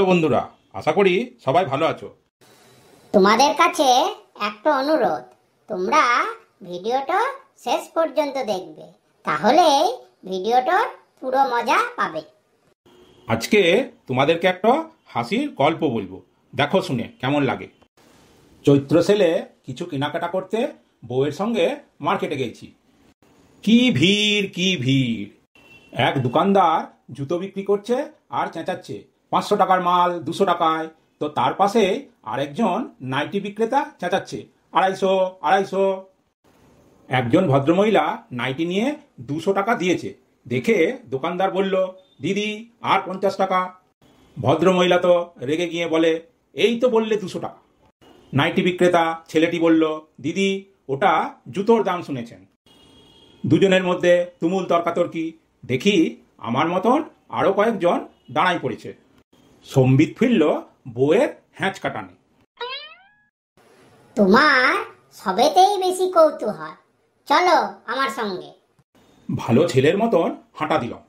Hello বন্ধুরা, আশা করি সবাই ভালো আছো। তোমাদের কাছে একটা অনুরোধ, তোমরা ভিডিওটা শেষ পর্যন্ত দেখবে, তাহলে ভিডিওটার পুরো মজা পাবে। আজকে তোমাদেরকে একটা হাসির গল্প বলবো, দেখো শুনে কেমন লাগে। চৈত্র সেলে কিছু কেনাকাটা করতে বউয়ের সঙ্গে মার্কেটে গেছি। কি ভিড় কি ভিড়! এক দোকানদার জুতো বিক্রি করছে আর চেঁচাচ্ছে 500 টাকার মাল 200 টাকায়। তো তার পাশে আরেকজন নাইটি বিক্রেতা চেঁচাচ্ছে 250 250। একজন ভদ্রমহিলা নাইটি নিয়ে 200 টাকা দিয়েছে দেখে দোকানদার বলল, দিদি আর 50 টাকা। ভদ্রমহিলা তো রেগে গিয়ে বলে, এই তো বললে 200 টাকা। নাইটি বিক্রেতা ছেলেটি বলল, দিদি ওটা জুতোর দাম শুনেছেন। দুজনের মধ্যে তুমুল তর্কাতর্কি। দেখি আমার মতন আরও কয়েকজন দাঁড়াই পড়েছে। সম্বিত ফিরল বউয়ের হ্যাঁচ কাটানে। তোমার সবেতেই বেশি কৌতূহল, চলো আমার সঙ্গে। ভালো ছেলের মতন হাঁটা দিলাম।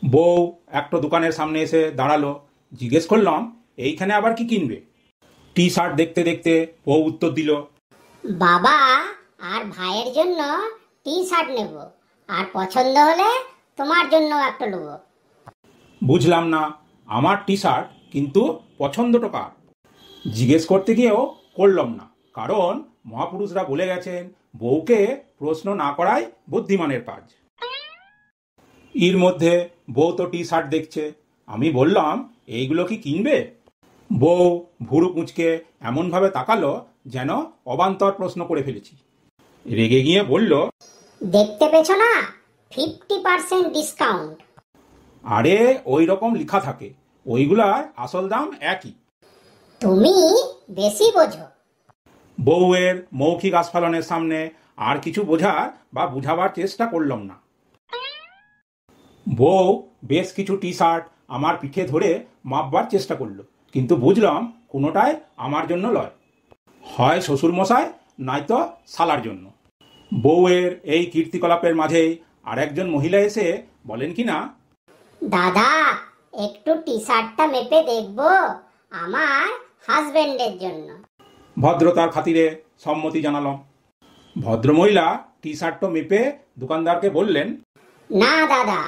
বউ একটা দোকানের সামনে এসে দাঁড়ালো। জিজ্ঞেস করলাম, এইখানে আবার কি কিনবে? টি শার্ট দেখতে দেখতে বউ উত্তর দিল, বাবা আর ভাইয়ের জন্য টি শার্ট নেব, আর পছন্দ হলে তোমার জন্য একটা নেব। বুঝলাম না, আমার টি শার্ট কিন্তু পছন্দটা কার? জিজ্ঞেস করতে গিয়েও করলাম না, কারণ মহাপুরুষরা বলে গেছেন বউকে প্রশ্ন না করাই বুদ্ধিমানের কাজ। এর মধ্যে বউ তো টি শার্ট দেখছে। আমি বললাম, এইগুলো কি কিনবে? বউ ভুরু কুঁচকে এমনভাবে তাকালো যেন অবান্তর প্রশ্ন করে ফেলেছি। রেগে গিয়ে বলল, দেখতে পেছো না, 50% ডিসকাউন্ট। আরে ওই রকম লেখা থাকে, ওইগুলার আসল দাম একই। তুমি বেশি বোঝো। বউয়ের মৌখিক আস্ফালনের সামনে আর কিছু বোঝার বা বুঝাবার চেষ্টা করলাম না। বউ বেশ কিছু টি শার্ট আমার পিঠে ধরে মাপবার চেষ্টা করলো, কিন্তু বুঝলাম কোনোটাই আমার জন্য লয়, হয় শ্বশুরমশাই নয়তো শালার জন্য। বউয়ের এই কীর্তিকলাপের মাঝেই আরেকজন মহিলা এসে বলেন কি না, দাদা একটু টি শার্টটা মেপে দেখবো, আমার হাজবেন্ডের জন্য। ভদ্রতার খাতিরে সম্মতি জানালাম। ভদ্রমহিলা টি শার্টটা মেপে দোকানদারকে বললেন, না দাদা,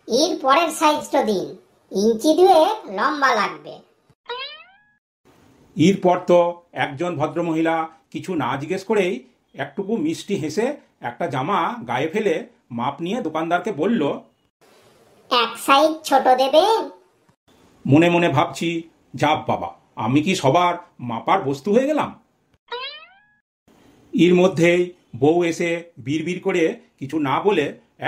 এর পরের সাইজটা দিন, ইঞ্চি 2 লম্বা লাগবে। এরপর তো একজন ভদ্রমহিলা কিছু না জিজ্ঞেস করেই একটুকু মিষ্টি হেসে একটা জামা গায়ে ফেলে মাপ নিয়ে দোকানদারকে বলল, এক সাইজ ছোট দেবেন। মনে মনে ভাবছি, যাব বাবা, আমি কি সবার মাপার বস্তু হয়ে গেলাম? এর মধ্যেই বউ এসে বিড়বিড় করে কিছু না বলে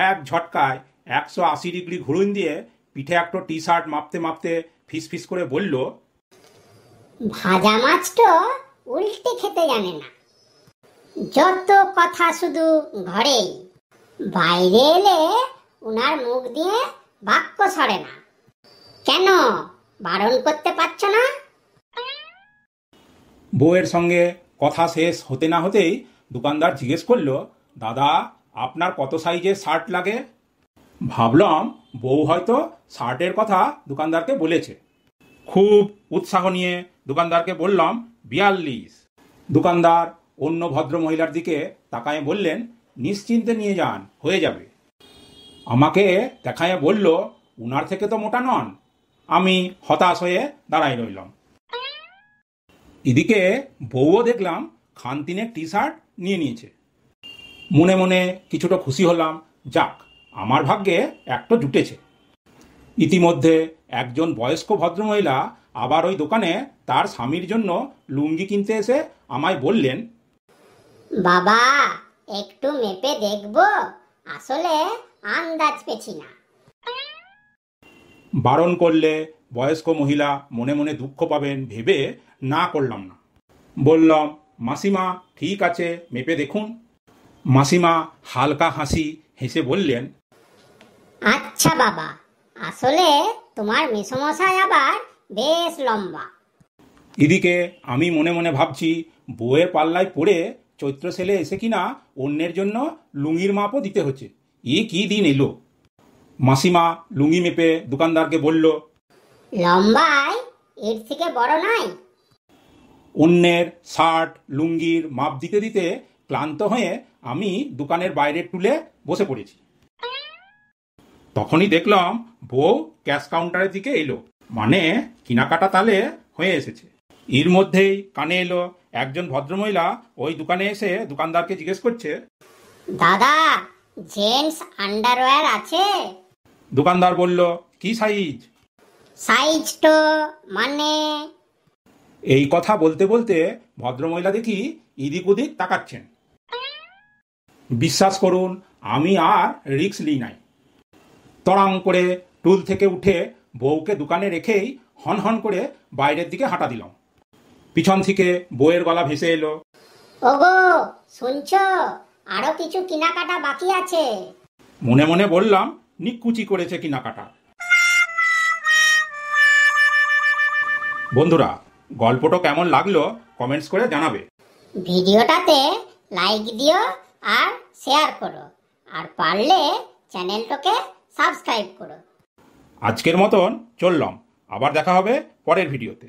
এক ঝটকায় 180 ডিগ্রি ঘুরুন দিয়ে পিঠে একটা টি শার্ট মাপতে মাপতে ফিস ফিস করে বলল, ভাজা মাছটা উল্টে খেতে জানে না, যত কথা শুধু ঘরেই, বাইরে এলে উনার মুখ দিয়ে বাক্য ছড়ে না। কেন বারণ করতে পারছো না? বউয়ের সঙ্গে কথা শেষ হতে না হতেই দোকানদার জিজ্ঞেস করলো, দাদা আপনার কত সাইজের শার্ট লাগে? ভাবলাম বউ হয়তো শার্টের কথা দোকানদারকে বলেছে। খুব উৎসাহ নিয়ে দোকানদারকে বললাম, 42। দোকানদার অন্য ভদ্র মহিলার দিকে তাকায় বললেন, নিশ্চিন্তে নিয়ে যান, হয়ে যাবে। আমাকে দেখায় বলল, উনার থেকে তো মোটা নন। আমি হতাশ হয়ে দাঁড়াই রইলাম। এদিকে বউও দেখলাম খানতিনের টি শার্ট নিয়ে নিয়েছে। মনে মনে কিছুটা খুশি হলাম, যাক আমার ভাগ্যে একটা জুটেছে। ইতিমধ্যে একজন বয়স্ক ভদ্রমহিলা আবার ওই দোকানে তার স্বামীর জন্য লুঙ্গি কিনতে এসে আমায় বললেন, বাবা একটু মেপে দেখবো, আসলে আন্দাজ পেছি না। বারণ করলে বয়স্ক মহিলা মনে মনে দুঃখ পাবেন ভেবে না করলাম না। বললাম, মাসিমা ঠিক আছে, মেপে দেখুন। মাসিমা হালকা হাসি হেসে বললেন, আচ্ছা বাবা, আসলে তোমার মেসমশাই আবার বেশ লম্বা। এদিকে আমি মনে মনে ভাবছি, বউয়ের পাল্লায় পড়ে চৈত্র সেলে এসে কিনা অন্যের জন্য লুঙ্গির মাপও দিতে হচ্ছে। কি দিন এলো! মাসিমা লুঙ্গি মেপে দোকানদারকে বলল, লম্বায় এর থেকে বড় নাই। অন্যের শার্ট লুঙ্গির মাপ দিতে দিতে ক্লান্ত হয়ে আমি দোকানের বাইরের টুলে বসে পড়েছি। তখনই দেখলাম বউ ক্যাশ কাউন্টারের দিকে এলো, মানে কেনাকাটা তালে হয়ে এসেছে। এর মধ্যেই কানে এলো একজন ভদ্রমহিলা ওই দোকানে এসে দোকানদারকে জিজ্ঞেস করছে, দাদা, জেন্টস আন্ডারওয়্যার আছে? দোকানদার বলল, কি সাইজ? সাইজ তো মানে? এই কথা বলতে বলতে ভদ্রমহিলা দেখি এদিক ওদিক তাকাচ্ছেন। বিশ্বাস করুন, আমি আর রিস্ক নিই নাই। তড়াং করে টুল থেকে উঠে বউকে দোকানে রেখেই হন হন করে বাইরের দিকে হাঁটা দিলাম। পিছন থেকে বউয়ের গলা ভেসে এলো, ওগো, শুনছো? আরো কিছু কেনাকাটা বাকি আছে। মনে মনে বললাম, নিকুচি করেছে কেনাকাটা। বন্ধুরা, গল্পটা কেমন লাগলো কমেন্টস করে জানাবে। ভিডিওটাতে লাইক দিও আর শেয়ার করো, আর পারলে চ্যানেলটাকে সাবস্ক্রাইব করো। আজকের মতন চললাম, আবার দেখা হবে পরের ভিডিওতে।